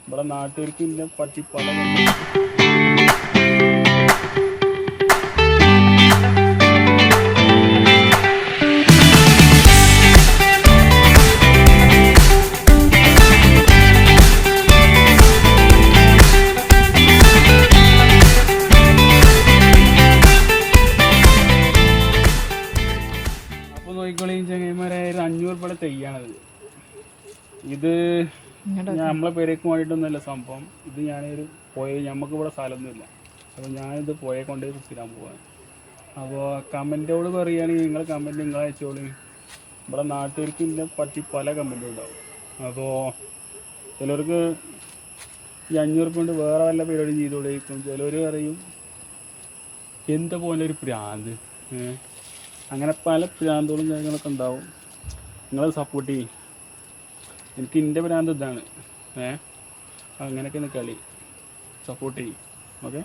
ഇവിടെ നാട്ടുകാർക്ക് ഇതിനെ പറ്റി പല അപ്പോൾ നോക്കിക്കോളിയും ചങ്ങന്മാരെ 500 രൂപയുടെ തെയ്യാണത്. ഇത് നമ്മളെ പേരേക്ക് വേണ്ടിയിട്ടൊന്നുമല്ല സംഭവം. ഇത് ഞാനൊരു നമുക്ക് ഇവിടെ സ്ഥലമൊന്നുമില്ല. അപ്പോൾ ഞാനിത് പുഴയെ കൊണ്ടുപോയി കുത്തിരാൻ പോവാണ്. അപ്പോൾ കമൻറ്റോട് പറയുകയാണെങ്കിൽ നിങ്ങൾ കമൻറ്റ് നിങ്ങൾ അയച്ചോളി. ഇവിടെ നാട്ടുകാർക്ക് ഇതിനെ പറ്റി പല കമൻറ്റും ഉണ്ടാവും. അപ്പോൾ ചിലർക്ക് ഈ 500 രൂപ കൊണ്ട് വേറെ വല്ല പരിപാടിയും ചെയ്തുകൊണ്ടിരിക്കും. ചിലർ പറയും എന്താ പോലെ ഒരു പ്രാന്ത്. അങ്ങനെ പല പ്രാന്തകളും കാര്യങ്ങളൊക്കെ ഉണ്ടാവും. നിങ്ങൾ സപ്പോർട്ട് ചെയ്യും. എനിക്ക് എൻ്റെ ഭ്രാന്ത് ഇതാണ്. അങ്ങനെയൊക്കെയാണ് കളി. സപ്പോർട്ട് ചെയ്യും. ഓക്കെ.